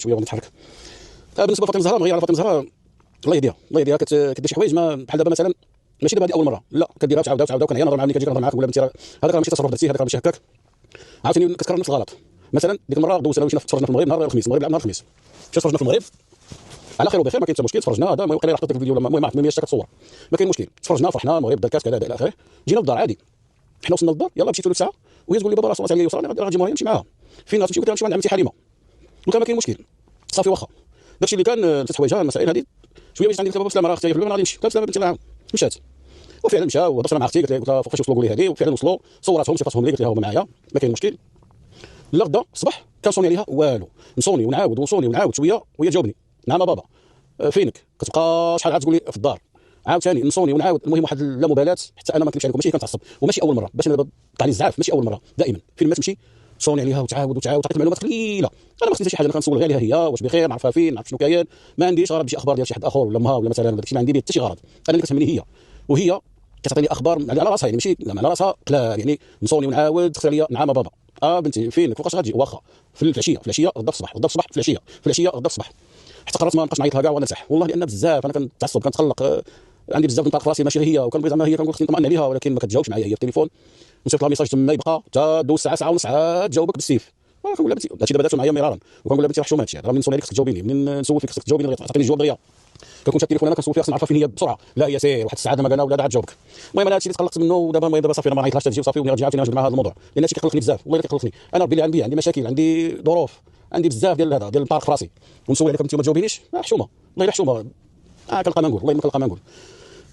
شويه ونتحرك. بالنسبه لفاطمه الزهراء نغير على فاطمه الزهراء، الله يهديها الله يهديها، كدير شي حوايج ما بحال دابا مثلا ماشي دابا هذه اول مره، لا كديرها وتعاودها وتعاودها، وكنعيا نهضر مع ملي كتجي نهضر معاك ولا بنتي راه هذاك راه ماشي تصرف درتي، هذاك راه ماشي هكاك، عاوتاني كتكرر نفس الغلط. مثلا ديك المره دوزت انا مشينا تفرجنا في المغرب نهار الخميس، المغرب لعب نهار الخميس، مشينا تفرجنا في المغرب على خير وبخير، ما كاين حتى مشكل، تفرجنا هذا المهم، قال لي حطيت الفيديو ولا المهم ما هي كتصور، ما كاين مشكل، تفرجنا فرحنا المغرب دار كاس كذا الى اخره. جينا للدار عادي، حنا وصلنا للدار يلاه مشيت له ساعه وهي تقول لي بابا راه صلات عليا وصلاني غادي معايا نمشي معاها. فين غتمشي؟ قلت لها نمشي مع عمتي حليمه، قلت لها ما كاين مشكل صافي واخا. داكشي اللي كان ثلاث حوايج المسائل هذه شويه باش عندي بابا بسلامه راه اختي غادي نمشي، قالت بسلامه بنتي معاهم، مشات وفعلا مشاو وهضرنا مع اختي، قلت لها فوقاش وصلوا قولي هذه، وفعلا وصلوا صوراتهم صيفطهم لي، قلت لها هما معايا ما كاين مشكل. لا غدا الصباح كنصوني عليها والو، نصوني ونعاود ونصوني ونعاود شويه وهي تجاوبني نعم بابا فينك، كتبقى شحال عاد تقول لي في الدار، عاوتاني نصوني ونعاود، المهم واحد لا مبالاه، حتى انا ما كنتش عليكم ماشي كنتعصب وماشي اول مره، باش انا دابا طلع لي الزعاف ماشي اول مره، دائما فين ما تمشي تصوني عليها وتعاود وتعاود، تعطيك معلومات قليله، انا ما خصنيش شي حاجه، انا كنسول غير عليها هي واش بخير، نعرفها فين، نعرف شنو كاين، ما عنديش غرض بشي اخبار ديال شي حد اخر ولا امها ولا مثلا داكشي، ما عندي حتى شي غرض، انا اللي كتهمني هي، وهي كتعطيني اخبار على راسها، يعني ماشي على راسها قلا، يعني نصوني ونعاود تختار لي نعم بابا بنتي فينك فوقاش غتجي واخا في العشيه غدا الصباح غدا الصباح في العشيه غدا الصباح، حتى قررت ما نبقاش نعيط لها كاع ونرتاح والله، لان بزاف انا كنتعصب كنتقلق، عندي بزاف نطاق في راسي ماشي هي، وكنبغي زعما هي كنقول خصني نطمئن عليها، ولكن ما كتجاوبش معايا هي في التليفون، نصيفط لها ميساج تما يبقى حتى دوز ساعه ساعه ونص عاد تجاوبك بالسيف، كنقول لها بنتي هادشي دابا دارتو معايا مرارا، وكنقول لها بنتي راه حشومه هادشي، راه منين نسول عليك خصك تجاوبيني، منين نسول فيك خصك تجاوبيني تعطيني الجواب دغيا، كنكون شاد التليفون انا كنسول فيها خصني نعرفها فين هي بسرعه، لا هي سير واحد الساعه ما قالنا ولا عاد جاوبك. المهم انا هادشي اللي تقلقت منه، ودابا المهم دابا صافي انا ما نعيطلهاش تجي وصافي، وملي غتجي عاوتاني نجبد معاها هذا الموضوع، لان هادشي كيقلقني بزاف والله كيقلقني، انا ربي اللي عندي مشاكل، عندي ظروف، عندي بزاف ديال هذا ديال الطارق في راسي، ونسول عليك انت ما تجاوبينيش، حشومه والله الا حشومه، كنلقى ما نقول والله ما كنلقى ما نقول،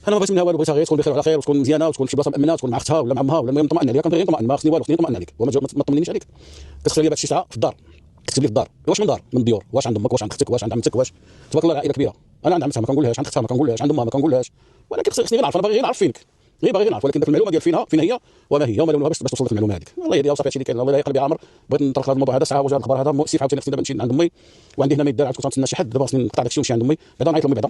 انا ما بغيت منها والو، بغيتها غير تكون بخير وعلى خير وتكون مزيانه وتكون في شي بلاصه مامنه، وتكون مع اختها ولا مع امها ولا المهم نطمئن عليها، كنبغي نطمئن، ما خصني والو، خصني نطمئن عليك وما تطمنينيش عليك، كتخسر لي بعد شي ساعه في الدار، كتكتب لي في الدار واش من دار من الديور، واش عند امك واش عند اختك واش عند عمتك واش، تبارك الله العائله كبيره، انا عند عمتها ما كنقولهاش، عند اختها ما كنقولهاش، عند امها ما كنقولهاش، ولكن خصني غير نعرف، انا باغي غير نعرف فينك، غير باغي نعرف، ولكن داك المعلومه ديال فين هي وما هي وما لونها باش توصل لك المعلومه هذيك، الله يهديها وصافي هادشي اللي كاين، الله لا يقلب عامر، بغيت نطرق هذا الموضوع هذا ساعه وجا الخبر هذا مؤسف، عاوتاني خصني دابا نمشي عند امي، وعندي هنا ما يدار عاد كنت نتسنى شي حد، دابا خصني نقطع داكشي ونمشي عند امي، بعدا نعيط لامي بعدا.